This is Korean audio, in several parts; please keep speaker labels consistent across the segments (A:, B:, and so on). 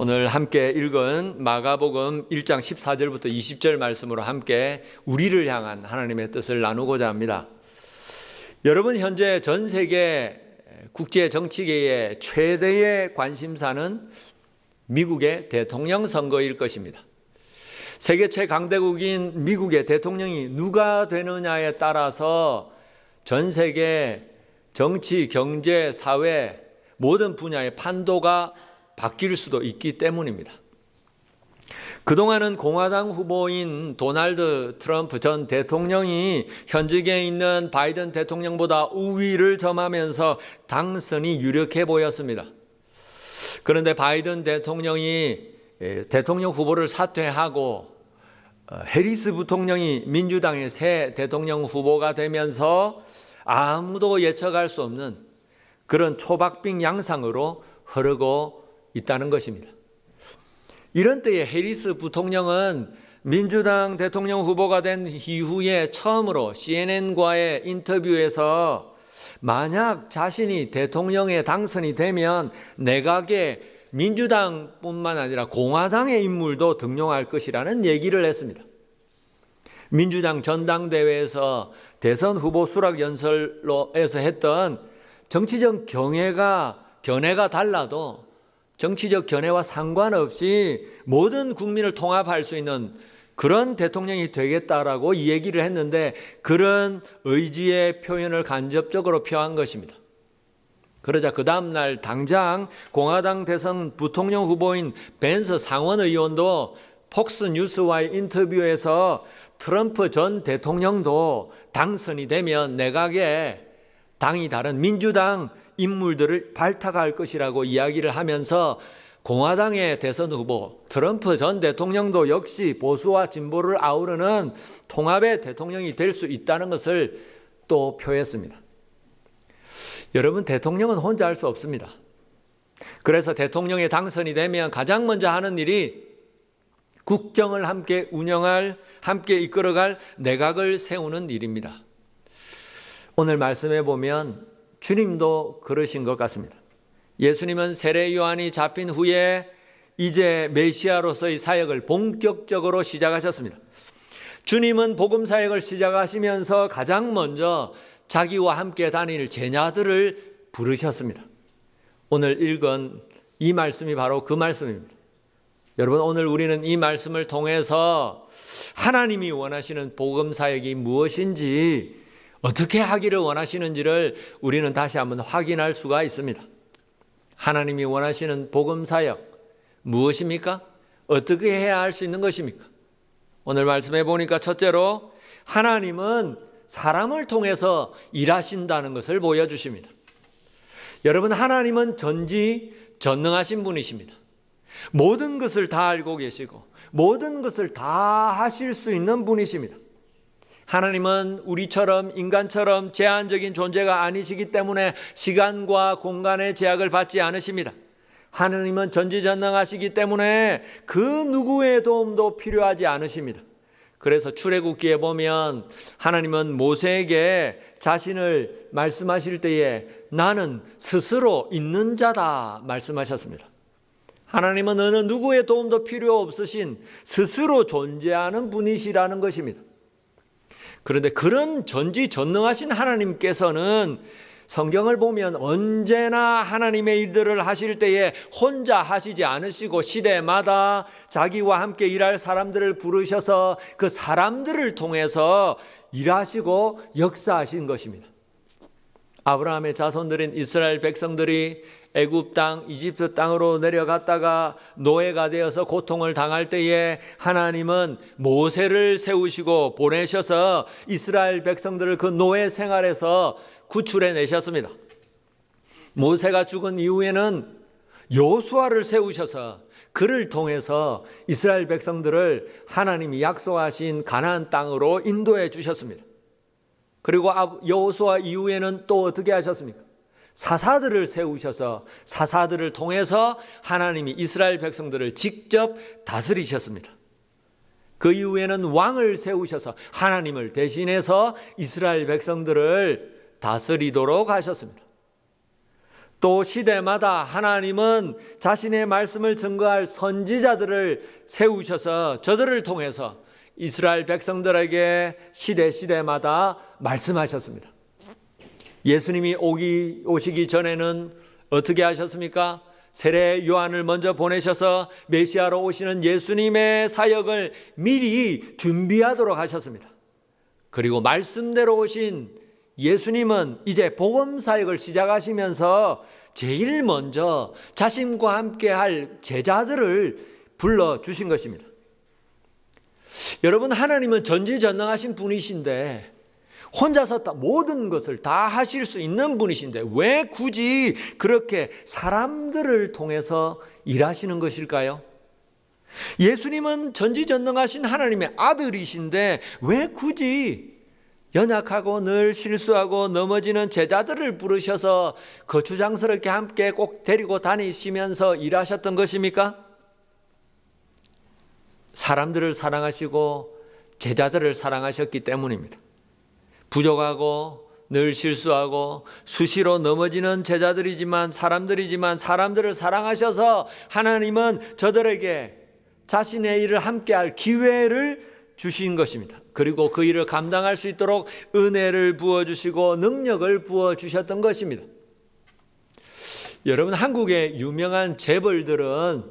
A: 오늘 함께 읽은 마가복음 1장 14절부터 20절 말씀으로 함께 우리를 향한 하나님의 뜻을 나누고자 합니다. 여러분, 현재 전 세계 국제 정치계의 최대의 관심사는 미국의 대통령 선거일 것입니다. 세계 최강대국인 미국의 대통령이 누가 되느냐에 따라서 전 세계 정치, 경제, 사회 모든 분야의 판도가 바뀔 수도 있기 때문입니다. 그동안은 공화당 후보인 도널드 트럼프 전 대통령이 현직에 있는 바이든 대통령보다 우위를 점하면서 당선이 유력해 보였습니다. 그런데 바이든 대통령이 대통령 후보를 사퇴하고 해리스 부통령이 민주당의 새 대통령 후보가 되면서 아무도 예측할 수 없는 그런 초박빙 양상으로 흐르고 있다는 것입니다. 이런 때에 해리스 부통령은 민주당 대통령 후보가 된 이후에 처음으로 CNN과의 인터뷰에서 만약 자신이 대통령에 당선이 되면 내각에 민주당뿐만 아니라 공화당의 인물도 등용할 것이라는 얘기를 했습니다. 민주당 전당대회에서 대선 후보 수락 연설로에서 했던 정치적 견해가 달라도 정치적 견해와 상관없이 모든 국민을 통합할 수 있는 그런 대통령이 되겠다라고 이 얘기를 했는데 그런 의지의 표현을 간접적으로 표한 것입니다. 그러자 그 다음날 당장 공화당 대선 부통령 후보인 벤스 상원 의원도 폭스뉴스와의 인터뷰에서 트럼프 전 대통령도 당선이 되면 내각에 당이 다른 민주당 인물들을 발탁할 것이라고 이야기를 하면서 공화당의 대선 후보 트럼프 전 대통령도 역시 보수와 진보를 아우르는 통합의 대통령이 될 수 있다는 것을 또 표했습니다. 여러분, 대통령은 혼자 할 수 없습니다. 그래서 대통령에 당선이 되면 가장 먼저 하는 일이 국정을 함께 운영할, 함께 이끌어갈 내각을 세우는 일입니다. 오늘 말씀해 보면 주님도 그러신 것 같습니다. 예수님은 세례 요한이 잡힌 후에 이제 메시아로서의 사역을 본격적으로 시작하셨습니다. 주님은 복음 사역을 시작하시면서 가장 먼저 자기와 함께 다닐 제자들을 부르셨습니다. 오늘 읽은 이 말씀이 바로 그 말씀입니다. 여러분, 오늘 우리는 이 말씀을 통해서 하나님이 원하시는 복음 사역이 무엇인지, 어떻게 하기를 원하시는지를 우리는 다시 한번 확인할 수가 있습니다. 하나님이 원하시는 복음 사역 무엇입니까? 어떻게 해야 할 수 있는 것입니까? 오늘 말씀해 보니까 첫째로 하나님은 사람을 통해서 일하신다는 것을 보여주십니다. 여러분, 하나님은 전지전능하신 분이십니다. 모든 것을 다 알고 계시고 모든 것을 다 하실 수 있는 분이십니다. 하나님은 우리처럼 인간처럼 제한적인 존재가 아니시기 때문에 시간과 공간의 제약을 받지 않으십니다. 하나님은 전지전능하시기 때문에 그 누구의 도움도 필요하지 않으십니다. 그래서 출애굽기에 보면 하나님은 모세에게 자신을 말씀하실 때에 나는 스스로 있는 자다 말씀하셨습니다. 하나님은 어느 누구의 도움도 필요 없으신 스스로 존재하는 분이시라는 것입니다. 그런데 그런 전지전능하신 하나님께서는 성경을 보면 언제나 하나님의 일들을 하실 때에 혼자 하시지 않으시고 시대마다 자기와 함께 일할 사람들을 부르셔서 그 사람들을 통해서 일하시고 역사하신 것입니다. 아브라함의 자손들인 이스라엘 백성들이 애굽 땅, 이집트 땅으로 내려갔다가 노예가 되어서 고통을 당할 때에 하나님은 모세를 세우시고 보내셔서 이스라엘 백성들을 그 노예 생활에서 구출해 내셨습니다. 모세가 죽은 이후에는 여호수아를 세우셔서 그를 통해서 이스라엘 백성들을 하나님이 약속하신 가나안 땅으로 인도해 주셨습니다. 그리고 여호수아 이후에는 또 어떻게 하셨습니까? 사사들을 세우셔서 사사들을 통해서 하나님이 이스라엘 백성들을 직접 다스리셨습니다. 그 이후에는 왕을 세우셔서 하나님을 대신해서 이스라엘 백성들을 다스리도록 하셨습니다. 또 시대마다 하나님은 자신의 말씀을 증거할 선지자들을 세우셔서 저들을 통해서 이스라엘 백성들에게 시대마다 말씀하셨습니다. 예수님이 오시기 전에는 어떻게 하셨습니까? 세례 요한을 먼저 보내셔서 메시아로 오시는 예수님의 사역을 미리 준비하도록 하셨습니다. 그리고 말씀대로 오신 예수님은 이제 복음 사역을 시작하시면서 제일 먼저 자신과 함께 할 제자들을 불러주신 것입니다. 여러분, 하나님은 전지전능하신 분이신데 혼자서 모든 것을 다 하실 수 있는 분이신데 왜 굳이 그렇게 사람들을 통해서 일하시는 것일까요? 예수님은 전지전능하신 하나님의 아들이신데 왜 굳이 연약하고 늘 실수하고 넘어지는 제자들을 부르셔서 거추장스럽게 함께 꼭 데리고 다니시면서 일하셨던 것입니까? 사람들을 사랑하시고 제자들을 사랑하셨기 때문입니다. 부족하고 늘 실수하고 수시로 넘어지는 제자들이지만 사람들을 사랑하셔서 하나님은 저들에게 자신의 일을 함께할 기회를 주신 것입니다. 그리고 그 일을 감당할 수 있도록 은혜를 부어주시고 능력을 부어주셨던 것입니다. 여러분, 한국의 유명한 재벌들은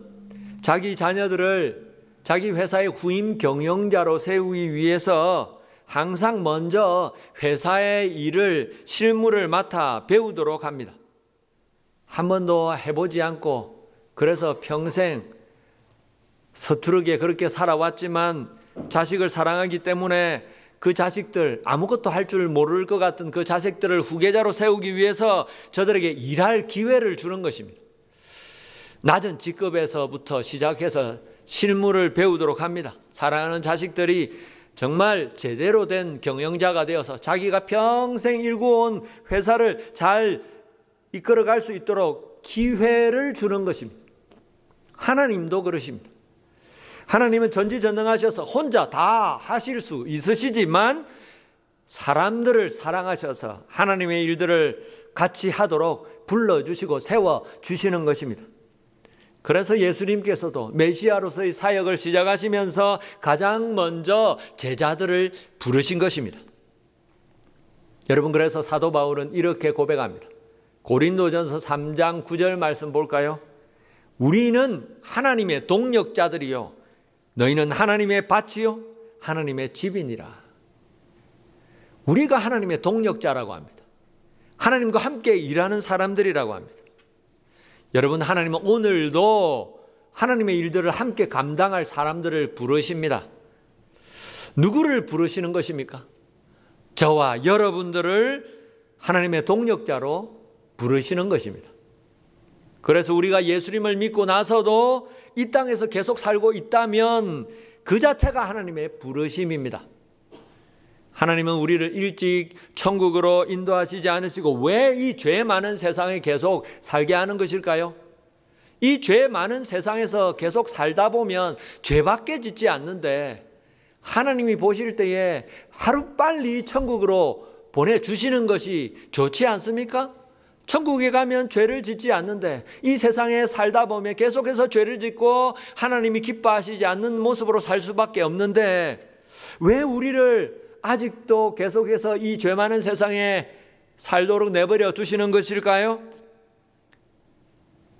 A: 자기 자녀들을 자기 회사의 후임 경영자로 세우기 위해서 항상 먼저 회사의 일을 실무를 맡아 배우도록 합니다. 한 번도 해보지 않고 그래서 평생 서투르게 그렇게 살아왔지만 자식을 사랑하기 때문에 그 자식들 아무것도 할 줄 모를 것 같은 그 자식들을 후계자로 세우기 위해서 저들에게 일할 기회를 주는 것입니다. 낮은 직급에서부터 시작해서 실무를 배우도록 합니다. 사랑하는 자식들이 정말 제대로 된 경영자가 되어서 자기가 평생 일구어온 회사를 잘 이끌어갈 수 있도록 기회를 주는 것입니다. 하나님도 그러십니다. 하나님은 전지전능하셔서 혼자 다 하실 수 있으시지만 사람들을 사랑하셔서 하나님의 일들을 같이 하도록 불러주시고 세워주시는 것입니다. 그래서 예수님께서도 메시아로서의 사역을 시작하시면서 가장 먼저 제자들을 부르신 것입니다. 여러분, 그래서 사도 바울은 이렇게 고백합니다. 고린도전서 3장 9절 말씀 볼까요? 우리는 하나님의 동역자들이요 너희는 하나님의 밭이요 하나님의 집이니라. 우리가 하나님의 동역자라고 합니다. 하나님과 함께 일하는 사람들이라고 합니다. 여러분, 하나님은 오늘도 하나님의 일들을 함께 감당할 사람들을 부르십니다. 누구를 부르시는 것입니까? 저와 여러분들을 하나님의 동역자로 부르시는 것입니다. 그래서 우리가 예수님을 믿고 나서도 이 땅에서 계속 살고 있다면 그 자체가 하나님의 부르심입니다. 하나님은 우리를 일찍 천국으로 인도하시지 않으시고 왜 이 죄 많은 세상에 계속 살게 하는 것일까요? 이 죄 많은 세상에서 계속 살다 보면 죄밖에 짓지 않는데 하나님이 보실 때에 하루빨리 천국으로 보내주시는 것이 좋지 않습니까? 천국에 가면 죄를 짓지 않는데 이 세상에 살다 보면 계속해서 죄를 짓고 하나님이 기뻐하시지 않는 모습으로 살 수밖에 없는데 왜 우리를 아직도 계속해서 이 죄 많은 세상에 살도록 내버려 두시는 것일까요?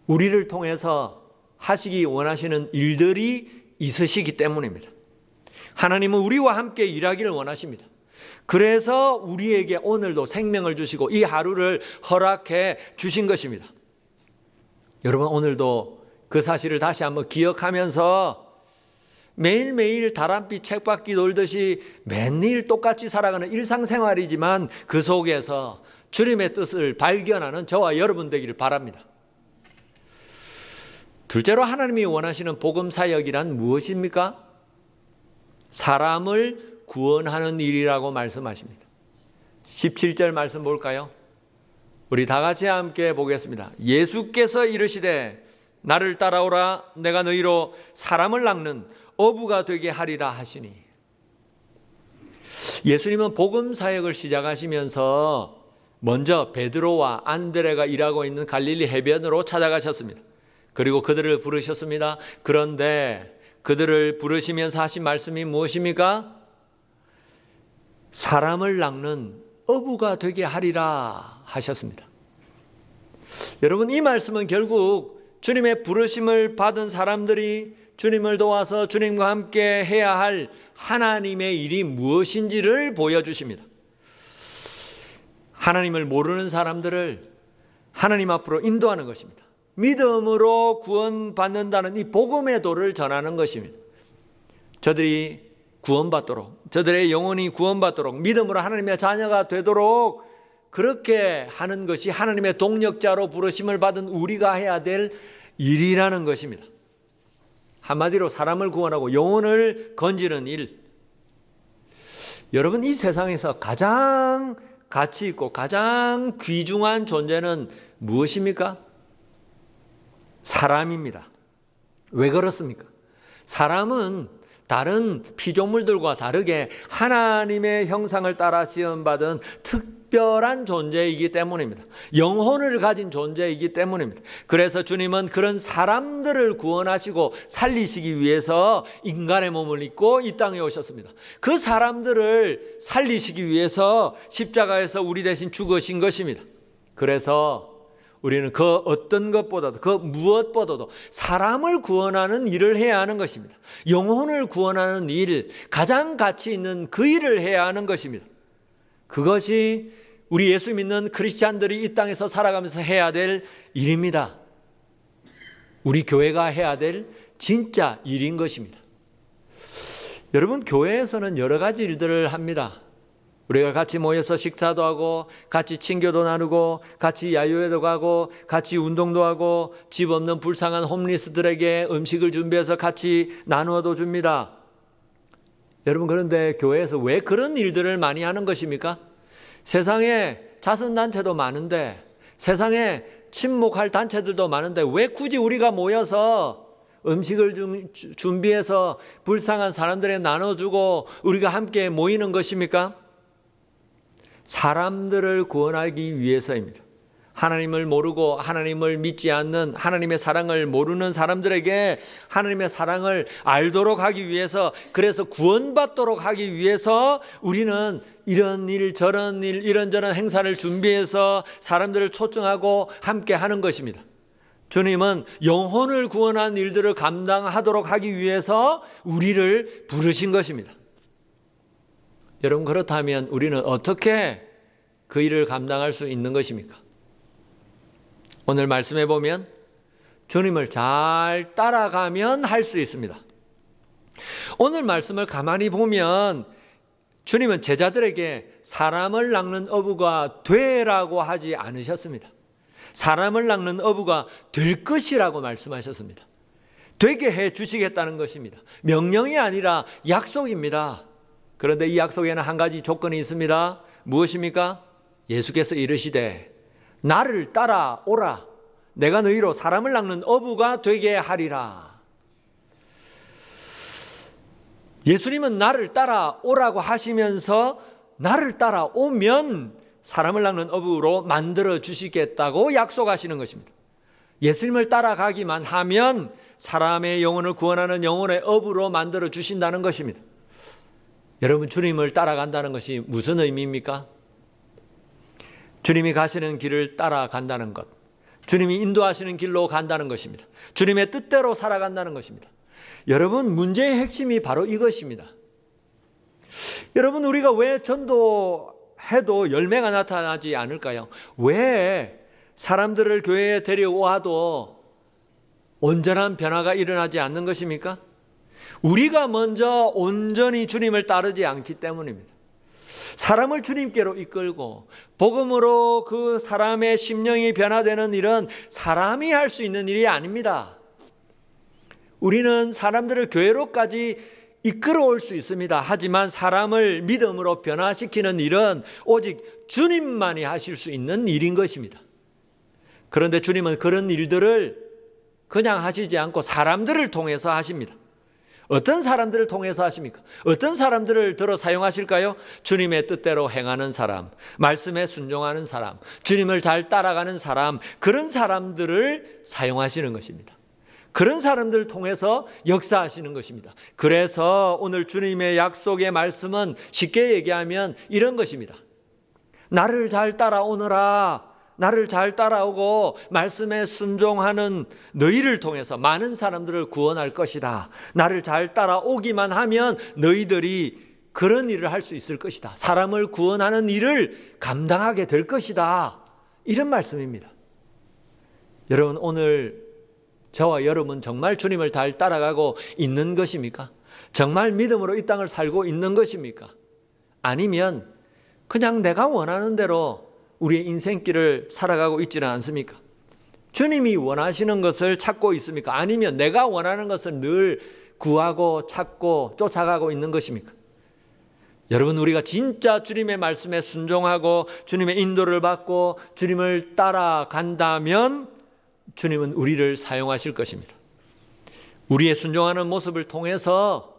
A: 우리를 통해서 하시기 원하시는 일들이 있으시기 때문입니다. 하나님은 우리와 함께 일하기를 원하십니다. 그래서 우리에게 오늘도 생명을 주시고 이 하루를 허락해 주신 것입니다. 여러분, 오늘도 그 사실을 다시 한번 기억하면서 매일매일 다람쥐 책받기 놀듯이 매일 똑같이 살아가는 일상생활이지만 그 속에서 주님의 뜻을 발견하는 저와 여러분 되기를 바랍니다. 둘째로 하나님이 원하시는 복음사역이란 무엇입니까? 사람을 구원하는 일이라고 말씀하십니다. 17절 말씀 볼까요? 우리 다 같이 함께 보겠습니다. 예수께서 이르시되 나를 따라오라 내가 너희로 사람을 낚는 어부가 되게 하리라 하시니. 예수님은 복음 사역을 시작하시면서 먼저 베드로와 안드레가 일하고 있는 갈릴리 해변으로 찾아가셨습니다. 그리고 그들을 부르셨습니다. 그런데 그들을 부르시면서 하신 말씀이 무엇입니까? 사람을 낚는 어부가 되게 하리라 하셨습니다. 여러분, 이 말씀은 결국 주님의 부르심을 받은 사람들이 주님을 도와서 주님과 함께 해야 할 하나님의 일이 무엇인지를 보여주십니다. 하나님을 모르는 사람들을 하나님 앞으로 인도하는 것입니다. 믿음으로 구원받는다는 이 복음의 도를 전하는 것입니다. 저들이 구원받도록, 저들의 영혼이 구원받도록, 믿음으로 하나님의 자녀가 되도록 그렇게 하는 것이 하나님의 동력자로 부르심을 받은 우리가 해야 될 일이라는 것입니다. 한마디로 사람을 구원하고 영혼을 건지는 일. 여러분, 이 세상에서 가장 가치 있고 가장 귀중한 존재는 무엇입니까? 사람입니다. 왜 그렇습니까? 사람은 다른 피조물들과 다르게 하나님의 형상을 따라 지음받은 특별한 존재이기 때문입니다. 영혼을 가진 존재이기 때문입니다. 그래서 주님은 그런 사람들을 구원하시고 살리시기 위해서 인간의 몸을 입고 이 땅에 오셨습니다. 그 사람들을 살리시기 위해서 십자가에서 우리 대신 죽으신 것입니다. 그래서 우리는 그 어떤 것보다도, 그 무엇보다도 사람을 구원하는 일을 해야 하는 것입니다. 영혼을 구원하는 일, 가장 가치 있는 그 일을 해야 하는 것입니다. 그것이 우리 예수 믿는 크리스찬들이 이 땅에서 살아가면서 해야 될 일입니다. 우리 교회가 해야 될 진짜 일인 것입니다. 여러분, 교회에서는 여러 가지 일들을 합니다. 우리가 같이 모여서 식사도 하고, 같이 친교도 나누고, 같이 야유회도 가고, 같이 운동도 하고, 집 없는 불쌍한 홈리스들에게 음식을 준비해서 같이 나누어도 줍니다. 여러분, 그런데 교회에서 왜 그런 일들을 많이 하는 것입니까? 세상에 자선단체도 많은데, 세상에 친목할 단체들도 많은데 왜 굳이 우리가 모여서 음식을 준비해서 불쌍한 사람들에 나눠주고 우리가 함께 모이는 것입니까? 사람들을 구원하기 위해서입니다. 하나님을 모르고 하나님을 믿지 않는, 하나님의 사랑을 모르는 사람들에게 하나님의 사랑을 알도록 하기 위해서, 그래서 구원받도록 하기 위해서 우리는 이런 일 저런 일, 이런저런 행사를 준비해서 사람들을 초청하고 함께 하는 것입니다. 주님은 영혼을 구원한 일들을 감당하도록 하기 위해서 우리를 부르신 것입니다. 여러분, 그렇다면 우리는 어떻게 그 일을 감당할 수 있는 것입니까? 오늘 말씀해 보면 주님을 잘 따라가면 할 수 있습니다. 오늘 말씀을 가만히 보면 주님은 제자들에게 사람을 낚는 어부가 되라고 하지 않으셨습니다. 사람을 낚는 어부가 될 것이라고 말씀하셨습니다. 되게 해 주시겠다는 것입니다. 명령이 아니라 약속입니다. 그런데 이 약속에는 한 가지 조건이 있습니다. 무엇입니까? 예수께서 이르시되 나를 따라오라. 내가 너희로 사람을 낚는 어부가 되게 하리라. 예수님은 나를 따라오라고 하시면서 나를 따라오면 사람을 낚는 어부로 만들어 주시겠다고 약속하시는 것입니다. 예수님을 따라가기만 하면 사람의 영혼을 구원하는 영혼의 어부로 만들어 주신다는 것입니다. 여러분, 주님을 따라간다는 것이 무슨 의미입니까? 주님이 가시는 길을 따라간다는 것, 주님이 인도하시는 길로 간다는 것입니다. 주님의 뜻대로 살아간다는 것입니다. 여러분, 문제의 핵심이 바로 이것입니다. 여러분, 우리가 왜 전도해도 열매가 나타나지 않을까요? 왜 사람들을 교회에 데려와도 온전한 변화가 일어나지 않는 것입니까? 우리가 먼저 온전히 주님을 따르지 않기 때문입니다. 사람을 주님께로 이끌고 복음으로 그 사람의 심령이 변화되는 일은 사람이 할 수 있는 일이 아닙니다. 우리는 사람들을 교회로까지 이끌어올 수 있습니다. 하지만 사람을 믿음으로 변화시키는 일은 오직 주님만이 하실 수 있는 일인 것입니다. 그런데 주님은 그런 일들을 그냥 하시지 않고 사람들을 통해서 하십니다. 어떤 사람들을 통해서 하십니까? 어떤 사람들을 들어 사용하실까요? 주님의 뜻대로 행하는 사람, 말씀에 순종하는 사람, 주님을 잘 따라가는 사람, 그런 사람들을 사용하시는 것입니다. 그런 사람들을 통해서 역사하시는 것입니다. 그래서 오늘 주님의 약속의 말씀은 쉽게 얘기하면 이런 것입니다. 나를 잘 따라오너라. 나를 잘 따라오고 말씀에 순종하는 너희를 통해서 많은 사람들을 구원할 것이다. 나를 잘 따라오기만 하면 너희들이 그런 일을 할 수 있을 것이다. 사람을 구원하는 일을 감당하게 될 것이다. 이런 말씀입니다. 여러분, 오늘 저와 여러분 정말 주님을 잘 따라가고 있는 것입니까? 정말 믿음으로 이 땅을 살고 있는 것입니까? 아니면 그냥 내가 원하는 대로 우리의 인생길을 살아가고 있지는 않습니까? 주님이 원하시는 것을 찾고 있습니까? 아니면 내가 원하는 것을 늘 구하고 찾고 쫓아가고 있는 것입니까? 여러분, 우리가 진짜 주님의 말씀에 순종하고 주님의 인도를 받고 주님을 따라간다면 주님은 우리를 사용하실 것입니다. 우리의 순종하는 모습을 통해서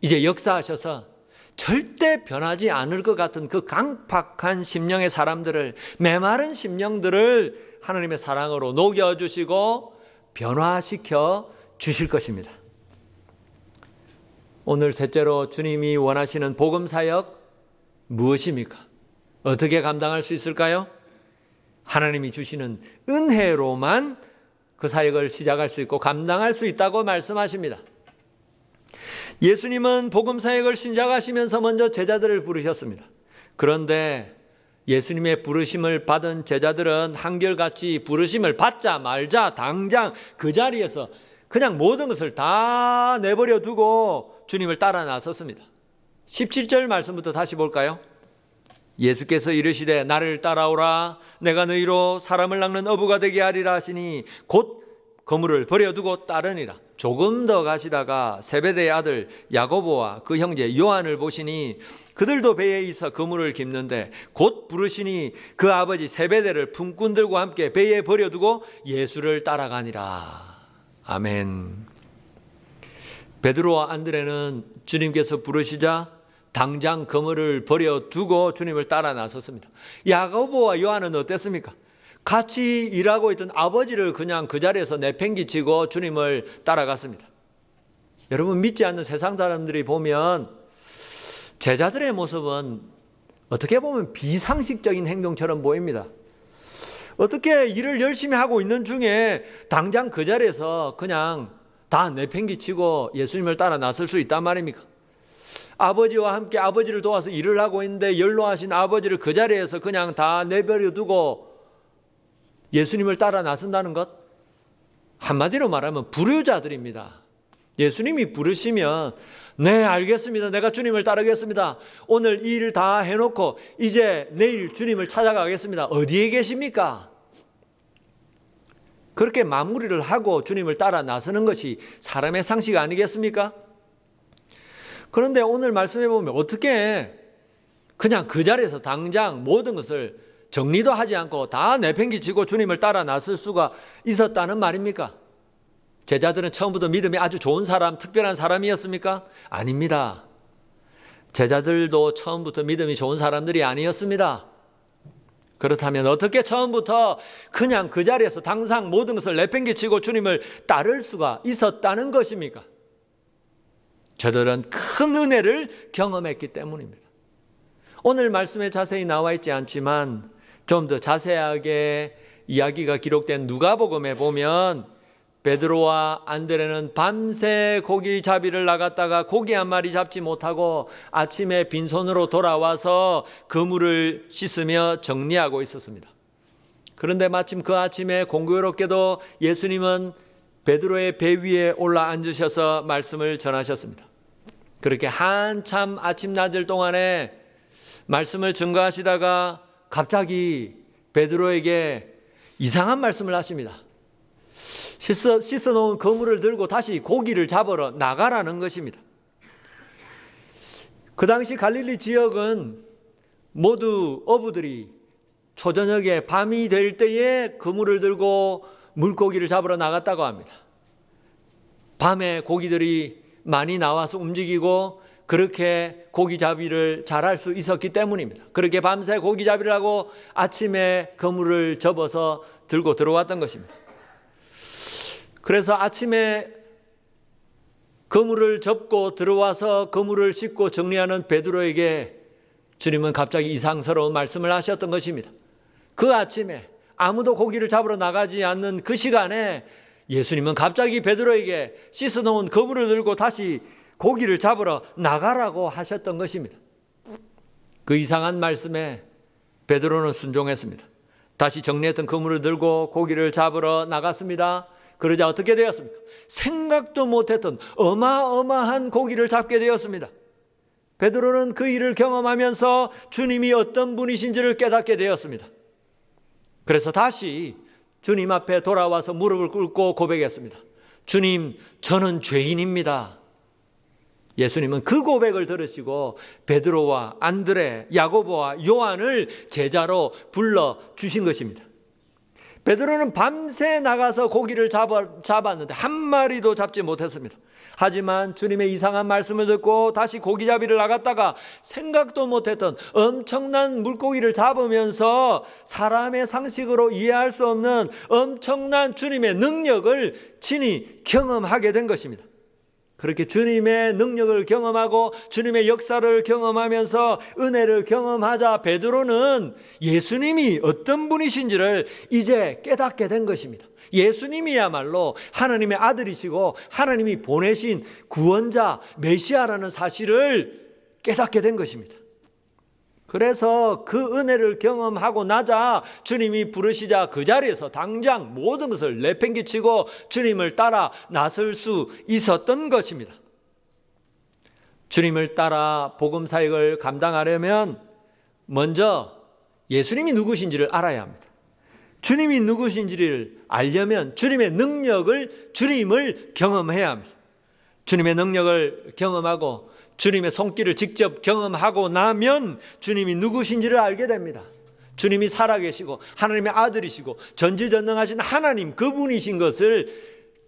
A: 이제 역사하셔서 절대 변하지 않을 것 같은 그 강팍한 심령의 사람들을, 메마른 심령들을 하나님의 사랑으로 녹여주시고 변화시켜 주실 것입니다. 오늘 셋째로 주님이 원하시는 복음사역 무엇입니까? 어떻게 감당할 수 있을까요? 하나님이 주시는 은혜로만 그 사역을 시작할 수 있고 감당할 수 있다고 말씀하십니다. 예수님은 복음사역을 시작하시면서 먼저 제자들을 부르셨습니다. 그런데 예수님의 부르심을 받은 제자들은 한결같이 부르심을 받자 말자 당장 그 자리에서 그냥 모든 것을 다 내버려 두고 주님을 따라 나섰습니다. 17절 말씀부터 다시 볼까요? 예수께서 이르시되 나를 따라오라 내가 너희로 사람을 낚는 어부가 되게 하리라 하시니 곧 그물을 버려두고 따르니라. 조금 더 가시다가 세베대의 아들 야고보와 그 형제 요한을 보시니 그들도 배에 있어 그물을 깁는데 곧 부르시니 그 아버지 세베대를 품꾼들과 함께 배에 버려두고 예수를 따라가니라. 아멘. 베드로와 안드레는 주님께서 부르시자 당장 그물을 버려두고 주님을 따라 나섰습니다. 야고보와 요한은 어땠습니까? 같이 일하고 있던 아버지를 그냥 그 자리에서 내팽개치고 주님을 따라갔습니다. 여러분, 믿지 않는 세상 사람들이 보면 제자들의 모습은 어떻게 보면 비상식적인 행동처럼 보입니다. 어떻게 일을 열심히 하고 있는 중에 당장 그 자리에서 그냥 다 내팽개치고 예수님을 따라 나설 수 있단 말입니까? 아버지와 함께 아버지를 도와서 일을 하고 있는데 연로하신 아버지를 그 자리에서 그냥 다 내버려 두고 예수님을 따라 나선다는 것, 한마디로 말하면 불효자들입니다. 예수님이 부르시면 네, 알겠습니다. 내가 주님을 따르겠습니다. 오늘 이 일 다 해놓고 이제 내일 주님을 찾아가겠습니다. 어디에 계십니까? 그렇게 마무리를 하고 주님을 따라 나서는 것이 사람의 상식 아니겠습니까? 그런데 오늘 말씀해 보면 어떻게 그냥 그 자리에서 당장 모든 것을 정리도 하지 않고 다 내팽개치고 주님을 따라 나설 수가 있었다는 말입니까? 제자들은 처음부터 믿음이 아주 좋은 사람, 특별한 사람이었습니까? 아닙니다. 제자들도 처음부터 믿음이 좋은 사람들이 아니었습니다. 그렇다면 어떻게 처음부터 그냥 그 자리에서 당장 모든 것을 내팽개치고 주님을 따를 수가 있었다는 것입니까? 저들은 큰 은혜를 경험했기 때문입니다. 오늘 말씀에 자세히 나와 있지 않지만 좀 더 자세하게 이야기가 기록된 누가복음에 보면 베드로와 안드레는 밤새 고기잡이를 나갔다가 고기 한 마리 잡지 못하고 아침에 빈손으로 돌아와서 그물을 씻으며 정리하고 있었습니다. 그런데 마침 그 아침에 공교롭게도 예수님은 베드로의 배 위에 올라 앉으셔서 말씀을 전하셨습니다. 그렇게 한참 아침 낮을 동안에 말씀을 증거하시다가 갑자기 베드로에게 이상한 말씀을 하십니다. 씻어놓은 그물을 들고 다시 고기를 잡으러 나가라는 것입니다. 그 당시 갈릴리 지역은 모두 어부들이 초저녁에 밤이 될 때에 그물을 들고 물고기를 잡으러 나갔다고 합니다. 밤에 고기들이 많이 나와서 움직이고 그렇게 고기잡이를 잘할 수 있었기 때문입니다. 그렇게 밤새 고기잡이를 하고 아침에 그물을 접어서 들고 들어왔던 것입니다. 그래서 아침에 그물을 접고 들어와서 그물을 씻고 정리하는 베드로에게 주님은 갑자기 이상스러운 말씀을 하셨던 것입니다. 그 아침에 아무도 고기를 잡으러 나가지 않는 그 시간에 예수님은 갑자기 베드로에게 씻어놓은 그물을 들고 다시 고기를 잡으러 나가라고 하셨던 것입니다. 그 이상한 말씀에 베드로는 순종했습니다. 다시 정리했던 그물을 들고 고기를 잡으러 나갔습니다. 그러자 어떻게 되었습니까? 생각도 못했던 어마어마한 고기를 잡게 되었습니다. 베드로는 그 일을 경험하면서 주님이 어떤 분이신지를 깨닫게 되었습니다. 그래서 다시 주님 앞에 돌아와서 무릎을 꿇고 고백했습니다. 주님, 저는 죄인입니다. 예수님은 그 고백을 들으시고 베드로와 안드레, 야고보와 요한을 제자로 불러주신 것입니다. 베드로는 밤새 나가서 고기를 잡았는데 한 마리도 잡지 못했습니다. 하지만 주님의 이상한 말씀을 듣고 다시 고기잡이를 나갔다가 생각도 못했던 엄청난 물고기를 잡으면서 사람의 상식으로 이해할 수 없는 엄청난 주님의 능력을 친히 경험하게 된 것입니다. 그렇게 주님의 능력을 경험하고 주님의 역사를 경험하면서 은혜를 경험하자 베드로는 예수님이 어떤 분이신지를 이제 깨닫게 된 것입니다. 예수님이야말로 하나님의 아들이시고 하나님이 보내신 구원자 메시아라는 사실을 깨닫게 된 것입니다. 그래서 그 은혜를 경험하고 나자 주님이 부르시자 그 자리에서 당장 모든 것을 내팽개치고 주님을 따라 나설 수 있었던 것입니다. 주님을 따라 복음 사역을 감당하려면 먼저 예수님이 누구신지를 알아야 합니다. 주님이 누구신지를 알려면 주님의 능력을, 주님을 경험해야 합니다. 주님의 능력을 경험하고 주님의 손길을 직접 경험하고 나면 주님이 누구신지를 알게 됩니다. 주님이 살아계시고 하나님의 아들이시고 전지전능하신 하나님 그분이신 것을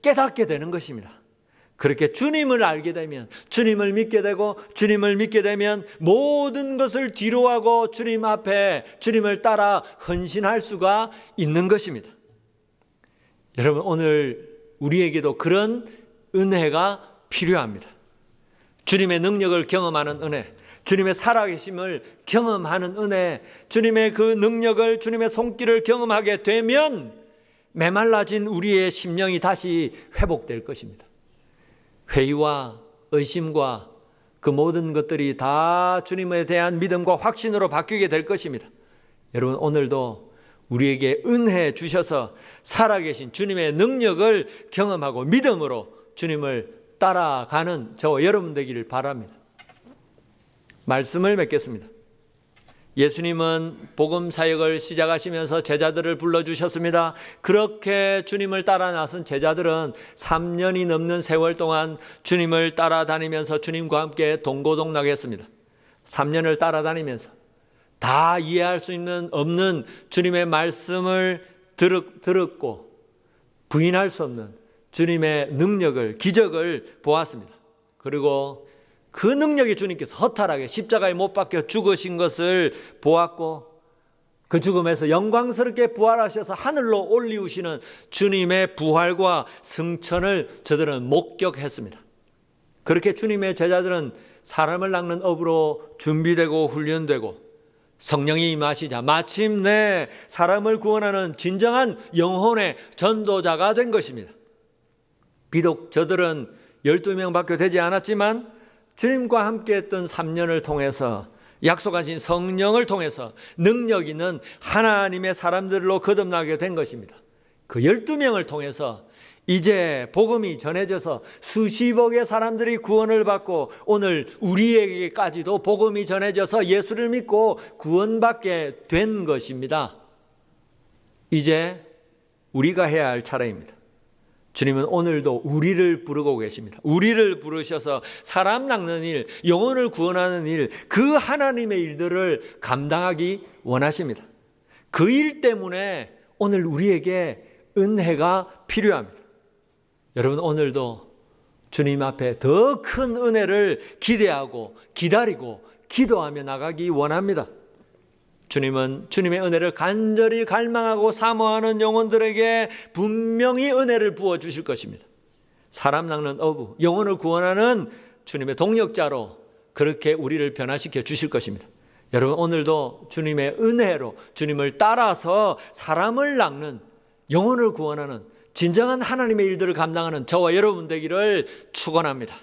A: 깨닫게 되는 것입니다. 그렇게 주님을 알게 되면 주님을 믿게 되고 주님을 믿게 되면 모든 것을 뒤로하고 주님 앞에 주님을 따라 헌신할 수가 있는 것입니다. 여러분, 오늘 우리에게도 그런 은혜가 필요합니다. 주님의 능력을 경험하는 은혜, 주님의 살아계심을 경험하는 은혜, 주님의 그 능력을, 주님의 손길을 경험하게 되면 메말라진 우리의 심령이 다시 회복될 것입니다. 회의와 의심과 그 모든 것들이 다 주님에 대한 믿음과 확신으로 바뀌게 될 것입니다. 여러분, 오늘도 우리에게 은혜 주셔서 살아계신 주님의 능력을 경험하고 믿음으로 주님을 따라가는 저와 여러분 되기를 바랍니다. 말씀을 맺겠습니다. 예수님은 복음 사역을 시작하시면서 제자들을 불러주셨습니다. 그렇게 주님을 따라 나선 제자들은 3년이 넘는 세월 동안 주님을 따라다니면서 주님과 함께 동고동락했습니다. 3년을 따라다니면서 다 이해할 수 없는 주님의 말씀을 들었고 부인할 수 없는 주님의 능력을, 기적을 보았습니다. 그리고 그 능력이 주님께서 허탈하게 십자가에 못 박혀 죽으신 것을 보았고 그 죽음에서 영광스럽게 부활하셔서 하늘로 올리우시는 주님의 부활과 승천을 저들은 목격했습니다. 그렇게 주님의 제자들은 사람을 낚는 업으로 준비되고 훈련되고 성령이 임하시자 마침내 사람을 구원하는 진정한 영혼의 전도자가 된 것입니다. 비록 저들은 12명밖에 되지 않았지만 주님과 함께 했던 3년을 통해서 약속하신 성령을 통해서 능력 있는 하나님의 사람들로 거듭나게 된 것입니다. 그 12명을 통해서 이제 복음이 전해져서 수십억의 사람들이 구원을 받고 오늘 우리에게까지도 복음이 전해져서 예수를 믿고 구원받게 된 것입니다. 이제 우리가 해야 할 차례입니다. 주님은 오늘도 우리를 부르고 계십니다. 우리를 부르셔서 사람 낚는 일, 영혼을 구원하는 일, 그 하나님의 일들을 감당하기 원하십니다. 그 일 때문에 오늘 우리에게 은혜가 필요합니다. 여러분, 오늘도 주님 앞에 더 큰 은혜를 기대하고 기다리고 기도하며 나가기 원합니다. 주님은 주님의 은혜를 간절히 갈망하고 사모하는 영혼들에게 분명히 은혜를 부어주실 것입니다. 사람 낚는 어부, 영혼을 구원하는 주님의 동력자로 그렇게 우리를 변화시켜 주실 것입니다. 여러분, 오늘도 주님의 은혜로 주님을 따라서 사람을 낚는, 영혼을 구원하는 진정한 하나님의 일들을 감당하는 저와 여러분 되기를 축원합니다.